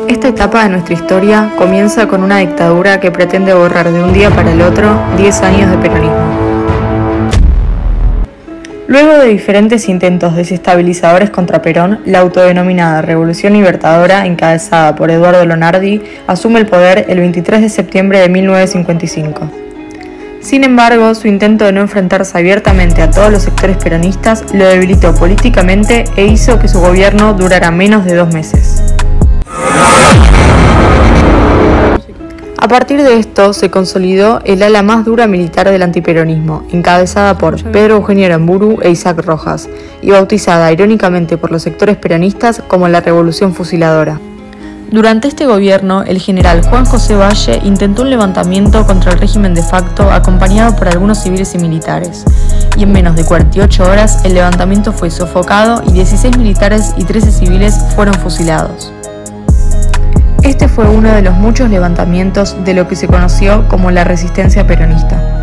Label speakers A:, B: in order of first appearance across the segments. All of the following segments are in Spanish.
A: Esta etapa de nuestra historia comienza con una dictadura que pretende borrar de un día para el otro 10 años de peronismo. Luego de diferentes intentos desestabilizadores contra Perón, la autodenominada Revolución Libertadora, encabezada por Eduardo Lonardi, asume el poder el 23 de septiembre de 1955. Sin embargo, su intento de no enfrentarse abiertamente a todos los sectores peronistas lo debilitó políticamente e hizo que su gobierno durara menos de 2 meses. A partir de esto se consolidó el ala más dura militar del antiperonismo, encabezada por Pedro Eugenio Aramburu e Isaac Rojas, y bautizada irónicamente por los sectores peronistas como la Revolución Fusiladora. Durante este gobierno, el general Juan José Valle intentó un levantamiento contra el régimen de facto acompañado por algunos civiles y militares, y en menos de 48 horas el levantamiento fue sofocado y 16 militares y 13 civiles fueron fusilados. Este fue uno de los muchos levantamientos de lo que se conoció como la resistencia peronista.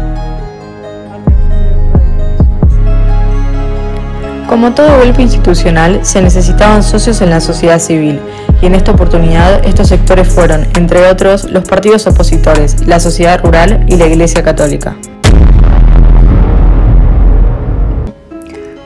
A: Como todo golpe institucional, se necesitaban socios en la sociedad civil, y en esta oportunidad estos sectores fueron, entre otros, los partidos opositores, la sociedad rural y la Iglesia Católica.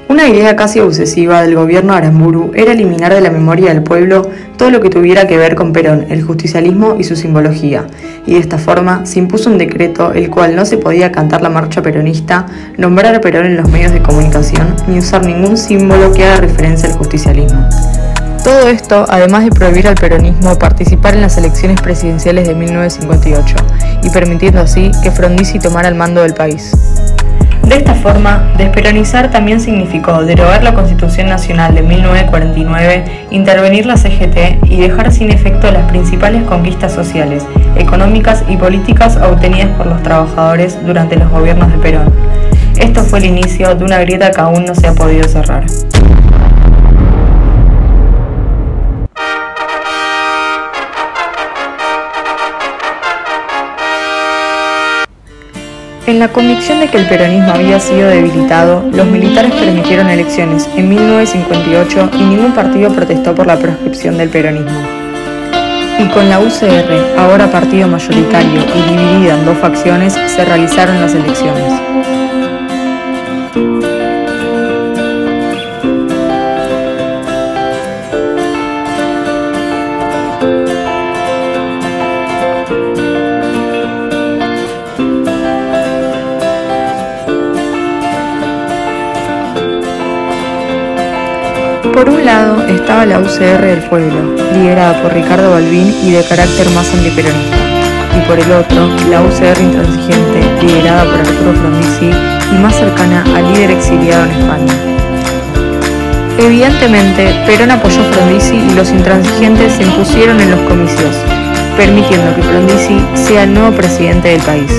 A: Una idea casi obsesiva del gobierno de Aramburu era eliminar de la memoria del pueblo todo lo que tuviera que ver con Perón, el justicialismo y su simbología, y de esta forma se impuso un decreto el cual no se podía cantar la marcha peronista, nombrar a Perón en los medios de comunicación, ni usar ningún símbolo que haga referencia al justicialismo. Todo esto, además de prohibir al peronismo participar en las elecciones presidenciales de 1958, y permitiendo así que Frondizi tomara el mando del país. De esta forma, desperonizar también significó derogar la Constitución Nacional de 1949, intervenir la CGT y dejar sin efecto las principales conquistas sociales, económicas y políticas obtenidas por los trabajadores durante los gobiernos de Perón. Esto fue el inicio de una grieta que aún no se ha podido cerrar. En la convicción de que el peronismo había sido debilitado, los militares permitieron elecciones en 1958 y ningún partido protestó por la proscripción del peronismo. Y con la UCR, ahora partido mayoritario y dividida en 2 facciones, se realizaron las elecciones. Por un lado estaba la UCR del Pueblo, liderada por Ricardo Balbín y de carácter más antiperonista, y por el otro, la UCR intransigente, liderada por Arturo Frondizi y más cercana al líder exiliado en España. Evidentemente, Perón apoyó a Frondizi y los intransigentes se impusieron en los comicios, permitiendo que Frondizi sea el nuevo presidente del país.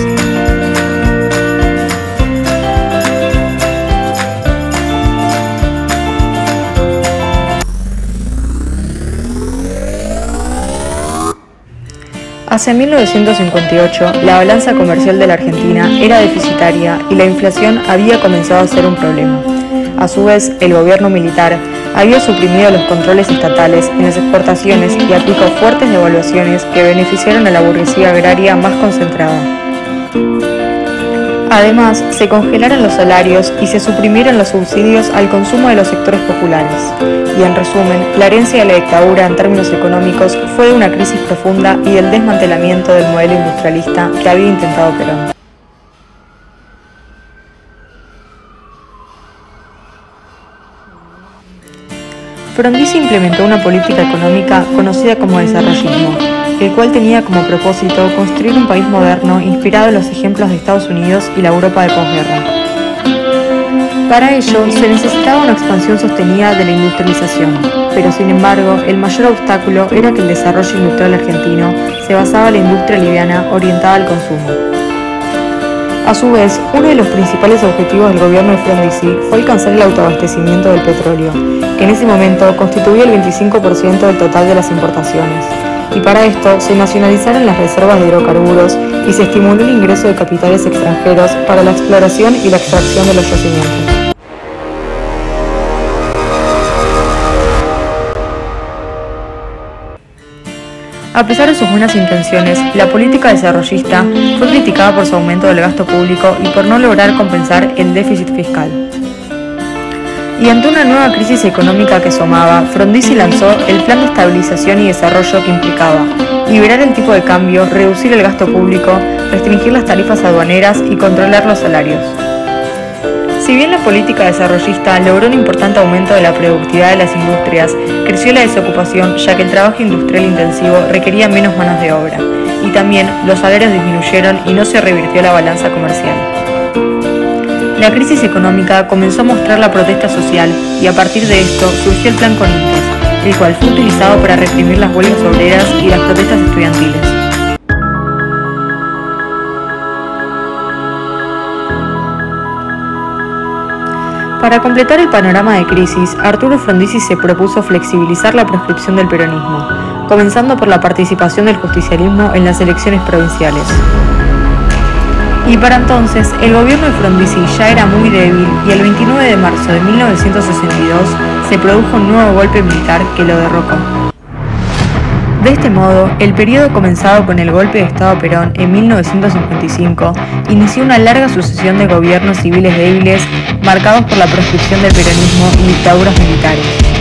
A: Hacia 1958, la balanza comercial de la Argentina era deficitaria y la inflación había comenzado a ser un problema. A su vez, el gobierno militar había suprimido los controles estatales en las exportaciones y aplicó fuertes devaluaciones que beneficiaron a la burguesía agraria más concentrada. Además, se congelaron los salarios y se suprimieron los subsidios al consumo de los sectores populares. Y en resumen, la herencia de la dictadura en términos económicos fue de una crisis profunda y del desmantelamiento del modelo industrialista que había intentado Perón. Frondizi implementó una política económica conocida como desarrollismo, el cual tenía como propósito construir un país moderno inspirado en los ejemplos de Estados Unidos y la Europa de posguerra. Para ello, se necesitaba una expansión sostenida de la industrialización, pero sin embargo, el mayor obstáculo era que el desarrollo industrial argentino se basaba en la industria liviana orientada al consumo. A su vez, uno de los principales objetivos del gobierno de Frondizi fue alcanzar el autoabastecimiento del petróleo, que en ese momento constituía el 25% del total de las importaciones. Y para esto se nacionalizaron las reservas de hidrocarburos y se estimuló el ingreso de capitales extranjeros para la exploración y la extracción de los yacimientos. A pesar de sus buenas intenciones, la política desarrollista fue criticada por su aumento del gasto público y por no lograr compensar el déficit fiscal. Y ante una nueva crisis económica que asomaba, Frondizi lanzó el Plan de Estabilización y Desarrollo que implicaba liberar el tipo de cambio, reducir el gasto público, restringir las tarifas aduaneras y controlar los salarios. Si bien la política desarrollista logró un importante aumento de la productividad de las industrias, creció la desocupación ya que el trabajo industrial intensivo requería menos manos de obra, y también los salarios disminuyeron y no se revirtió la balanza comercial. La crisis económica comenzó a mostrar la protesta social y a partir de esto surgió el Plan Corrientes, el cual fue utilizado para reprimir las huelgas obreras y las protestas estudiantiles. Para completar el panorama de crisis, Arturo Frondizi se propuso flexibilizar la proscripción del peronismo, comenzando por la participación del justicialismo en las elecciones provinciales. Y para entonces, el gobierno de Frondizi ya era muy débil y el 29 de marzo de 1962 se produjo un nuevo golpe militar que lo derrocó. De este modo, el periodo comenzado con el golpe de Estado a Perón en 1955 inició una larga sucesión de gobiernos civiles débiles marcados por la proscripción del peronismo y dictaduras militares.